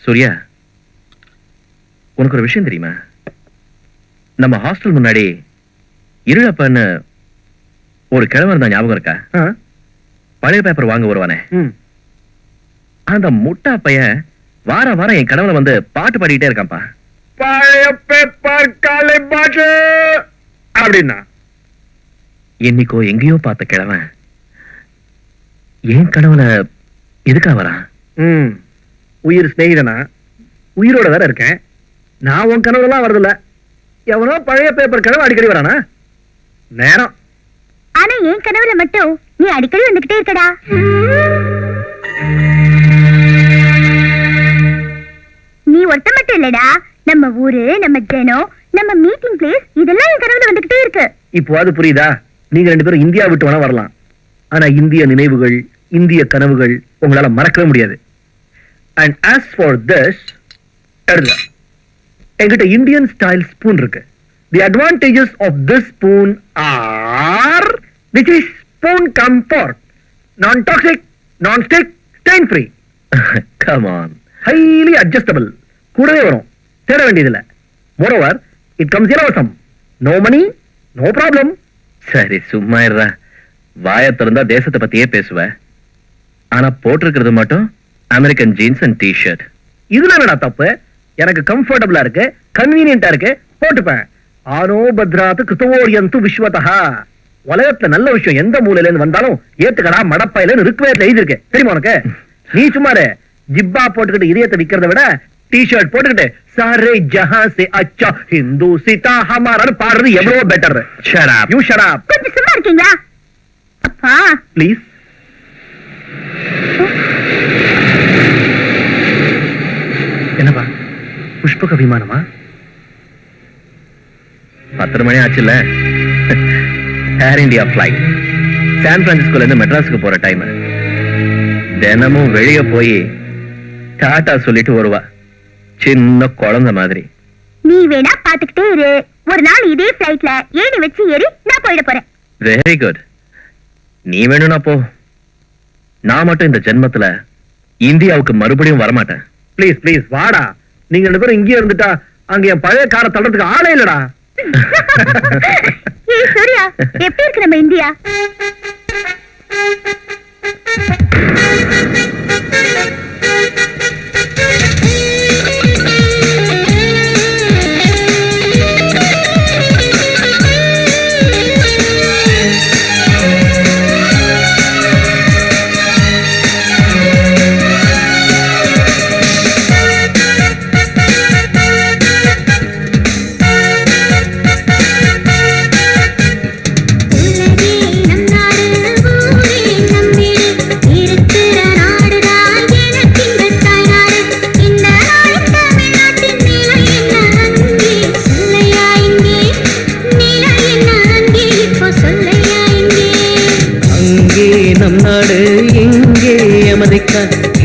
சூர்யா, உனக்கு ஒரு விஷயம் தெரியுமா? நம்ம ஹாஸ்டல் முன்னாடி இருளப்பன்னு ஒரு கிழவன் தான், ஞாபகம் இருக்கா? பழைய பேப்பர் வாங்க வருவானே, அந்த முட்டா பையன் வாரம் வாரம் என் கனவுல வந்து பாட்டு பாடிக்கிட்டே இருக்கான்ப்பா. பழைய பேப்பர் காலை பாட்டு அப்படின்னா என்னைக்கோ எங்கேயோ பார்த்த கிழவன் என் கனவுல எதுக்கா வரான்? உயிர் ஸ்நேகிதனா? உயிரோட வேற இருக்கேன் நான். உன் கனவுலாம் வருதில்ல. எவனோ பழைய பேப்பர் கனவு அடிக்கடி வரானா? நேரம். ஆனா என் கனவுல மட்டும் நீ அடிக்கடி வந்துகிட்டே இருக்கடா. நீ ஒருத்த மட்டும் இல்லடா, நம்ம ஊரு, நம்ம ஜனம், நம்ம மீட்டிங் பிளேஸ் இதெல்லாம் என் கனவுல வந்துகிட்டே இருக்கு. இப்போ அது புரியுதா? நீங்க ரெண்டு பேரும் இந்தியா விட்டு வேணா வரலாம், ஆனா இந்திய நினைவுகள், இந்திய கனவுகள் உங்களால மறக்கவே முடியாது. And as for this, என்கிட்ட இந்தியன் ஸ்டைல் ஸ்பூன் இருக்கு. The advantages of this spoon are, which is spoon comfort, non-toxic, non-stick, stain-free. Come on. Highly adjustable. கூடவே வரும், தேட வேண்டியதில்லை. Moreover, it comes இலவசம். No money, no problem. சரி, சும்மா இருடா. வாயை திறந்தா தேசத்தை பத்தியே பேசுவ, ஆனா போட்டிருக்கிறது மட்டும் அமெரிக்கன் ஜீன்ஸ் அண்ட் டி-ஷர்ட். இதுல என்னடா தப்பு? எனக்கு கம்ஃபர்டபிளா இருக்கு, கன்வீனியன்டா இருக்கு, போட்டுப்பேன். ஆனோ பத்ராத்து கிருத்தவோரியந்து விஸ்வதா. உலகத்துல நல்ல விஷயம் எந்த மூலையில இருந்து வந்தாலும் ஏத்துக்கடா மடப்பையில ருக்வேதத்துல எழுதிருக்கு, தெரியுமா உனக்கு? நீ சும்மாரு ஜிப்பா போட்டுக்கிட்டு இதயத்தை விக்கிறத விட டி-ஷர்ட் போட்டுக்கிட்டு சாரே ஜஹான் சே அச்சா ஹிந்து சீதா ஹமாரான்னு பாடுறது எவ்வளவு better. Shut up. You shut up. கொஞ்சம் சும்மா இருக்கீங்களா? அப்பா Please. என்னப்பா, புஷ்பக விமானமா? 10 மணி ஆச்சுல்ல, ஏர் இந்தியா பிளைட் சான் பிரான்சிஸ்கோல இருந்து மெட்ராஸுக்கு போற டைம். தினமும் வெளிய போய் டாட்டா சொல்லிட்டு வருவா, சின்ன குழந்தை மாதிரி. நீ வேணா பாத்துக்கிட்டே இரு, ஒரு நாள் இதே பிளைட்ல ஏணி வச்சு ஏறி நான் போயிட போறேன். Very good. நீ வேணும்னா போ, நான் மட்டும் இந்த ஜென்மத்துல இந்தியாவுக்கு மறுபடியும் வரமாட்டேன். ப்ளீஸ் ப்ளீஸ் வாடா. நீங்க ரெண்டு பேரும் இங்கே இருந்துட்டா அங்க என் பழைய காரை தள்ளுறதுக்கு ஆளே இல்லடா. ஏய் சூர்யா, எப்படி இருக்கு நம்ம இந்தியா?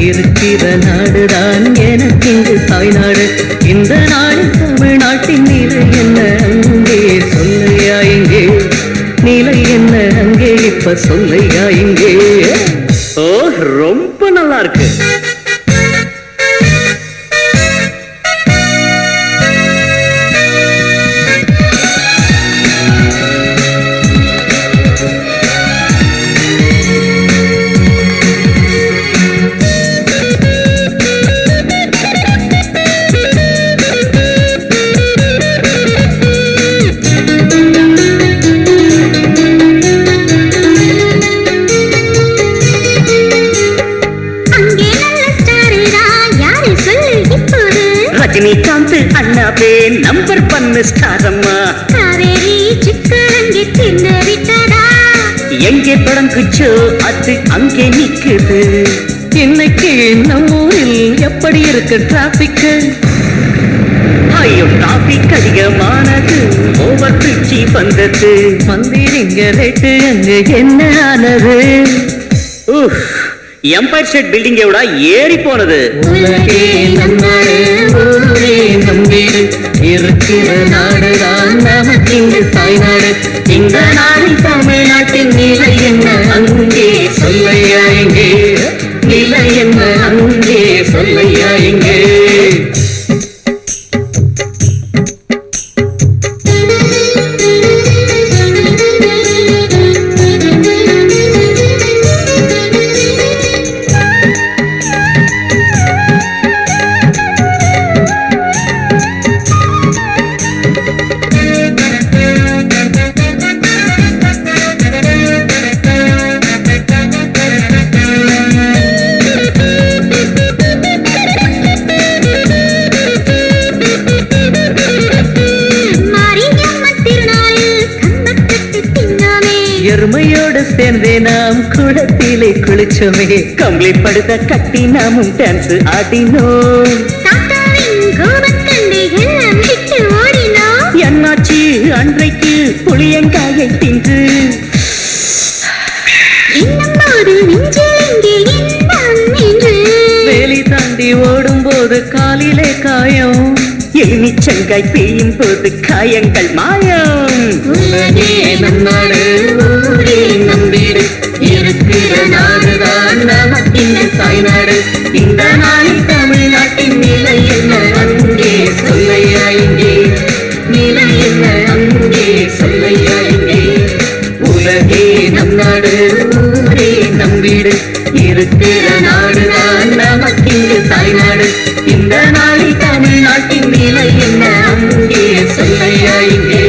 இருக்கிற நாடுதான் எனக்கு இங்கு தாய்நாடு. இந்த நாடு தமிழ்நாட்டின் நிலை என்ன அங்கே சொல்லையா இங்கே, நிலை என்ன அங்கே இப்ப சொல்லையா இங்கே. ஓ ரொம்ப நல்லா இருக்கு. ரஜினிகாந்த் அண்ணாவே நம்பர் 1 ஸ்டார் அம்மா. காவேரி சிக்கரங்கி தின்னு விட்டடா. எங்கே தொடங்குச்சோ அது அங்கே நிக்குது. இன்னைக்கு நம்ம ஊரில் எப்படி இருக்கு டிராபிக்? ஐயோ டிராபிக் அதிகமானது, ஓவர் பிரிட்ஜி வந்தது. மந்திரிங்க ரேட்டு அங்க என்ன ஆனது? எம்பயர் ஸ்டேட் பில்டிங் எவ்வளோ ஏறி போனது. உலகே நம்மாடு, ஊரே நம்பீடு, இருக்கிற நாடுதான் நமக்கு இங்கு தாய்நாடு. இந்த நாளில் தமிழ்நாட்டின் நிலை என்ன அங்கே சொல்லையா இங்கே, நிலை என்ன அங்கே சொல்லையா இங்கே. எருமையோடு சேர்ந்தே நாம் குளத்திலே குளிச்சோமே கம்பளி படுத்த கட்டி நாமும் டான்ஸ் ஆடினோம் தாத்தாவின் கோபக்கண்டை எல்லாம் விட்டு ஓடினோம். என்னாச்சு அன்றைக்கு புளியங்காயை தின்று இன்னும் ஒரு நெஞ்சில் இங்கே இன்பம் என்று. வேலி தாண்டி ஓடும் போது காலிலே காயம் எலுமிச்சங்காய் பெய்யும் போது காயங்கள் மாயம் உலகே நம் நாடு ஊரே நம் வீடு இருக்கிற நாடுதான் நமக்கின்ற தாய்நாடு இந்த நாளில் தமிழ்நாட்டின் நிலை என்ன அங்கே சொல்லையா இங்கே நிலை என்ன அங்கே சொல்லையா இங்கே உலகே நம் நாடு ஊரே நம் வீடு இருக்கிற நாடுதான் நமக்கின்று தாய்நாடு இந்த நாளில் தமிழ்நாட்டின் நிலை என்ன அங்கே சொல்லையா இங்கே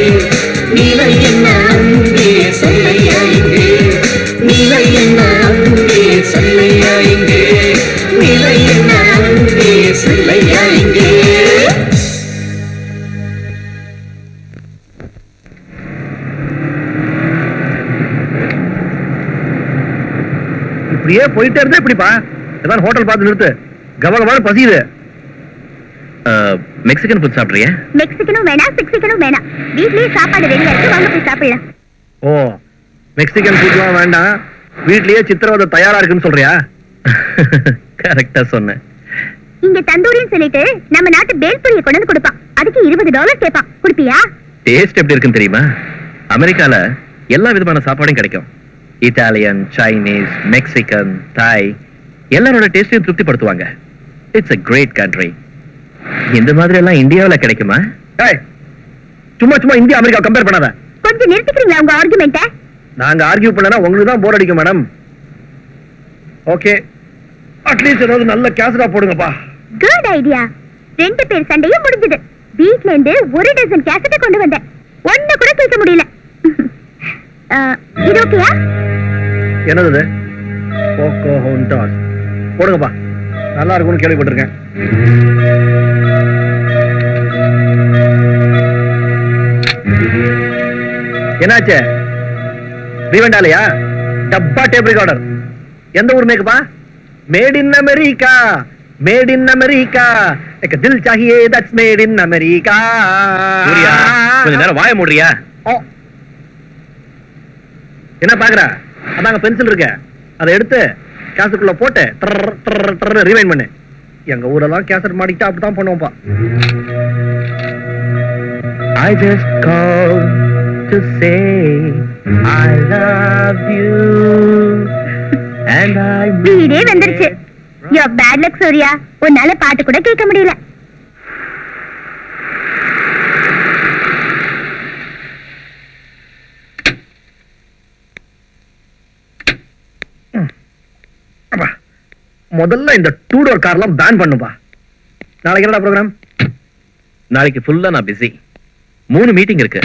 நிலை என்ன அங்கே சொல்லையா இங்கே நிலை என்ன அங்கே சொல்லையா இங்கே நிலை என்ன அங்கே சொல்லையா இங்கே இப்படியே போயிட்டே இருந்தா இப்படிப்பா ஏதாவது ஹோட்டல் பார்த்து நிறுத்து கவகமான பசியுது. மெக்சிகன் ஃபுட் சாப்பிட்றியா? மெக்சிகனும் வேணாம் சிக்சிகனும் வேணாம். வீட்லயே சாப்பாடு ரெடியா இருக்கு, வாங்க போய் சாப்பிடலாம். ஓ மெக்சிகன் ஃபுட்லாம் வேண்டாம், வீட்லயே சித்திரவதை தயாரா இருக்குன்னு சொல்றியா? கரெக்டா சொன்னேன். இங்க தந்தூரின்னு சொல்லிட்டு நம்ம நாட்டு பேல்புரியை கொண்டு வந்து கொடுப்பான். அதுக்கு $20 கேட்பான். குடுப்பியா? டேஸ்ட் எப்படி இருக்குன்னு தெரியுமா? அமெரிக்கால எல்லா விதமான சாப்பாடும் கிடைக்கும். இட்டாலியன், சைனீஸ், மெக்சிகன், தாய் எல்லாரோட டேஸ்டையும் திருப்திப்படுத்துவாங்க. It's a great country. இந்த மாதிரி எல்லாம் இந்தியாவுல கிடைக்குமா? ஏய் சும்மா சும்மா இந்தியா அமெரிக்கா கம்பேர் பண்ணாத. கொஞ்சம் நிறுத்திக்கிறீங்களா உங்க ஆர்குமெண்ட்ட? நாங்க ஆர்கியூ பண்ணனா உங்களுக்கு தான் போர் அடிக்கும் மேடம். ஓகே அட்லீஸ்ட் ஏதாவது நல்ல கேசரா போடுங்கப்பா. Good idea. 2 பேர் சண்டையும் முடிஞ்சது. வீட்ல இருந்து 1 டஜன் கேசட்டை கொண்டு வந்தேன். ஒண்ணு கூட கேட்க முடியல. இது ஓகேயா? என்னது இது? போக்கோ ஹோண்டாஸ் போடுங்கப்பா, நல்லா இருக்கும்னு கேள்விப்பட்டிருக்கேன். என்னாச்சு? ரீவெண்டாலையா? டப்பா டேப் ரெக்கார்டர். எந்த ஊர் மேக்குப்பா? Made in America, made in America. एक दिल चाहिए that's made in America. Surya, கொஞ்ச நேரம் வாய மூடுறியா? ஓ என்ன பாக்குற? அதாங்க பென்சில் இருக்கு, அதை எடுத்து கேசட்டுக்குள்ள போட்டு ரிவைண்ட் பண்ணு. எங்க ஊரெல்லாம் கேசட் மாட்டிக்கிட்டா அப்படித்தான் பண்ணுவோம்ப்பா. I just called to say I love you and I வீடே வந்துருச்சு. யோ பேட் லக் சூர்யா, உன்னால பாட்டு கூட கேட்க முடியல. முதல்ல இந்த 2 டோர் கார்லாம் பேன் பண்ணுப்பா. நாளைக்கு என்னடா ப்ரோகிராம்? நாளைக்கு ஃபுல்லா நான் பிஸி. 3 மீட்டிங் இருக்கு.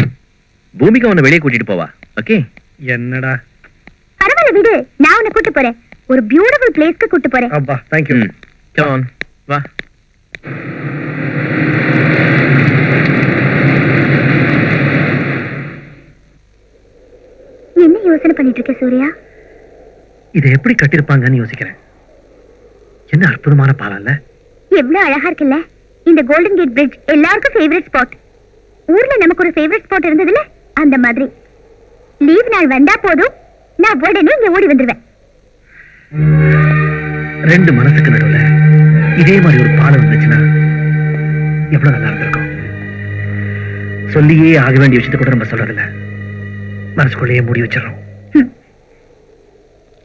பூமிகா உன்னை வெளியே கூட்டிட்டு போவா. ஓகே? என்னடா? பரவாயில்ல விடு, நான் உன்னை கூட்டு போறேன். ஒரு பியூட்டிஃபுல் பிளேஸ்க்கு கூட்டு போறேன். அப்பா தேங்க் யூ. Come on, வா. என்ன யோசனை பண்ணிட்டு இருக்க சூர்யா? இதை எப்படி கட்டிருப்பாங்கன்னு யோசிக்கிறேன். என்ன அற்புதமான பாலம் இல்ல? எவ்வளவு அழகா இருக்குல்ல. இந்த கோல்டன் கேட் பிரிட்ஜ் எல்லாருக்கும் ஃபேவரட் ஸ்பாட். ஊர்ல நமக்கு ஒரு ஃபேவரட் ஸ்பாட் இருந்ததுல அந்த மாதிரி. லீவ் நாள் வந்தா போதும், நான் உடனே இங்க ஓடி வந்துருவேன். 2 மனசுக்கு நடுவுல இதே மாதிரி ஒரு பாலம் இருந்துச்சுன்னா எவ்வளவு நல்லா இருந்திருக்கும். சொல்லியே ஆக வேண்டிய விஷயத்தை கூட நம்ம சொல்றதில்ல, மனசுக்குள்ளேயே மூடி வச்சிடறோம்.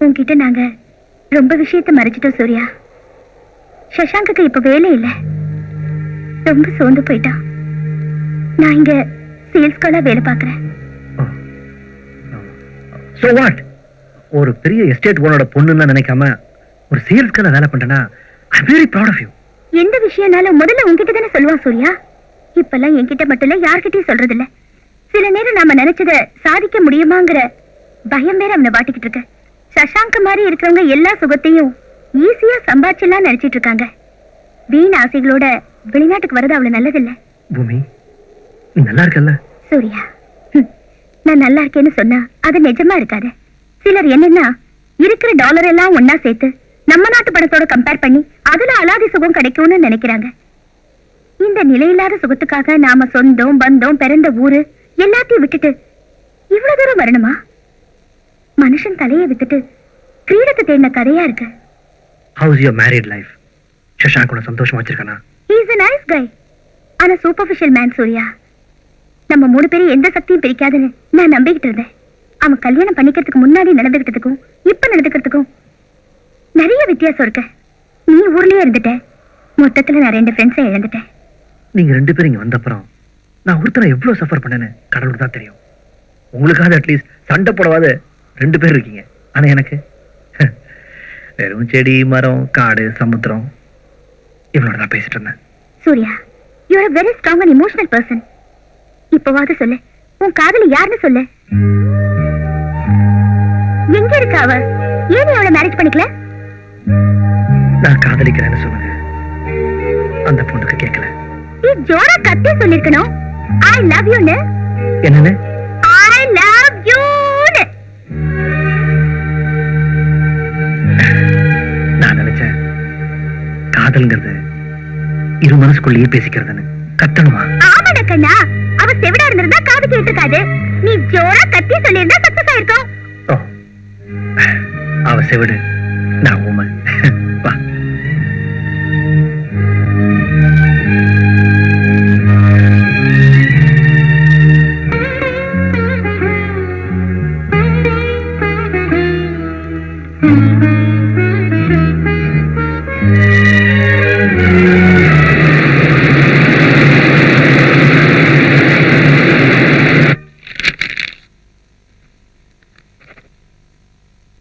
உன்கிட்ட நாங்க ரொம்ப விஷயத்தை மறைச்சிட்டோம் சூர்யா. சசாங்குக்கு இப்ப வேலை இல்ல, ரொம்ப சோர்ந்து போயிட்டான். நான் இங்க சேல்ஸ்காலா வேலை பார்க்கறேன். So what? ஒரு பெரிய எஸ்டேட் ஓனரோட பொண்ணுன்னு நினைக்காம ஒரு சேல்ஸ்கான வேலை பண்றேன்னா I'm very proud of you. எந்த விஷயம்னாலும் முதல்ல உன்கிட்ட தானே சொல்லுவான் சூர்யா. இப்பெல்லாம் என்கிட்ட மட்டும் இல்ல, யார்கிட்டயும் சொல்றது இல்ல. சில நேரம் நாம நினைச்சத சாதிக்க முடியுமாங்கிற பயம் வேற அவனை வாட்டிக்கிட்டு இருக்கு. சசாங்க மாதிரி இருக்கிறவங்க எல்லா சுகத்தையும் ஈஸியா சம்பாதிச்சலாம் நினைச்சிட்டு இருக்காங்க. வீண் ஆசைகளோட வெளிநாட்டுக்கு வரது அவ்வளவு நல்லதில்ல. பூமி, நீ நல்லா இருக்கல்ல? சூர்யா, நான் நல்லா இருக்கேன்னு சொன்னா அது நிஜமா இருக்காது. சிலர் என்னன்னா இருக்கிற டாலர் எல்லாம் ஒன்னா சேர்த்து நம்ம நாட்டு பணத்தோட கம்பேர் பண்ணி அதுல அலாதி சுகம் கிடைக்கும்னு நினைக்கிறாங்க. இந்த நிலையில்லாத சுகத்துக்காக நாம சொந்தம் பந்தம் பிறந்த ஊரு எல்லாத்தையும் விட்டுட்டு இவ்வளவு தூரம் வரணுமா? மனுஷன் தலையை விட்டுட்டு கிரீடத்தை தேடின கதையா இருக்கு. House your married life? Shashank கூட சந்தோஷமா வச்சிருக்கானா? He is a nice guy. ஆனா சூப்பர்ஃபிஷியல் மேன் சூர்யா. நம்ம 3 பேரும் எந்த சக்தியும் பிரிக்காதுன்னு நான் நம்பிக்கிட்டு இருந்தேன். அவன் கல்யாணம் பண்ணிக்கிறதுக்கு முன்னாடி நடந்துக்கிட்டதுக்கும் இப்ப நடந்துக்கிறதுக்கும் நிறைய வித்தியாசம் இருக்கு. நீ ஊர்லயே இருந்துட்ட, மொத்தத்துல நான் 2 ஃப்ரெண்ட்ஸை இழந்துட்டேன். நீங்க 2 பேரும் இங்க வந்த அப்புறம் நான் ஒருத்தனை எவ்வளவு சஃபர் பண்ணேன்னு கடவுளுக்கு தான் தெரியும். உங்களுக்காக அட்லீஸ்ட் சண்டை போடவாது 2 பேர் இருக்கீங்க. ஆனா எனக்கு வெறும் செடி மரம் காடு சமுத்திரம் இவனோட தான் பேசிட்டு இருந்தேன். Surya, you are a very strong and emotional person. இப்பவாது சொல்லு, உன் காதலி யாருன்னு சொல்லு. எங்க இருக்கா அவ? ஏன் நீ அவளை மேரேஜ் பண்ணிக்கல? நான் காதலிக்கிறேன்னு சொல்லுங்க. அந்த பொண்ணுக்கு கேட்கல. நீ ஜோரா கத்தி சொல்லிருக்கணும். I love you னு. என்னன்னு? I love you னு. நான் நினைச்சேன் காதல்ங்கிறது இரு மனசுக்குள்ளேயே பேசிக்கிறதுன்னு. கத்தணுமா? ஆமாடா கண்ணா, அவ செவிடா இருந்திருந்தா காது கேட்டிருக்காது. நீ ஜோரா கத்தி சொல்லியிருந்தா சக்சஸ் ஆயிருக்கும். ஓ, அவ செவிடு, நான் ஊமை. வா.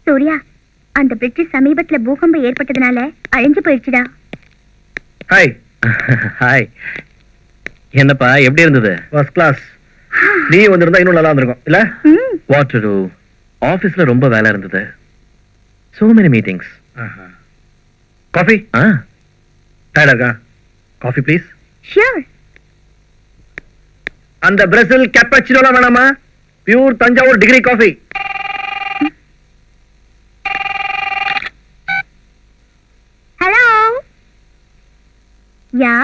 சூர்யா, அந்த பிரிட்ஜ் சமீபத்துல பூகம்பம் ஏற்பட்டதுனால அழிஞ்சு போயிடுச்சுடா. ஹாய். ஹாய். என்னப்பா எப்படி இருந்தது? First class. நீ வந்திருந்தா இன்னும் நல்லா இருந்திருக்கும் இல்ல? ம், வாட் டு டு? ஆபீஸ்ல ரொம்ப வேலை இருந்தது. So many meetings. காஃபி? ஆ, டயர்டா இருக்கா? Coffee please. sure. அந்த பிரசில் கேப்பச்சினோலாம் வேணாமா? Pure Thanjavur degree coffee. Hello? Yeah?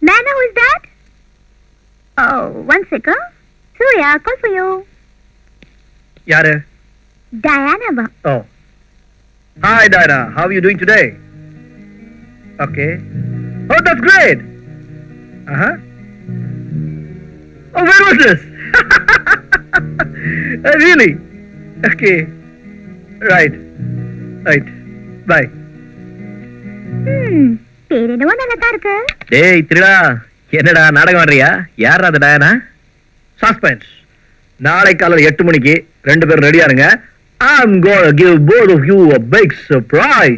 Nana, who is that? Oh, one second. Surya, call for you. யாரு? Diana ba? Oh. Hi Diana, how are you doing today? Okay. Oh, that's great. Uh-huh. Oh, where was this? Really? Okay. Right. Bye. பேர் என்னவோ நல்லதா இருக்கு. டேய் திருடா, என்னடா நாடகம் ஆடுறியா? யார் அது டயானா? Suspense. நாளை காலையில் 8 மணிக்கு 2 பேரும் ரெடியா இருங்க. I'm gonna give both of you a big surprise.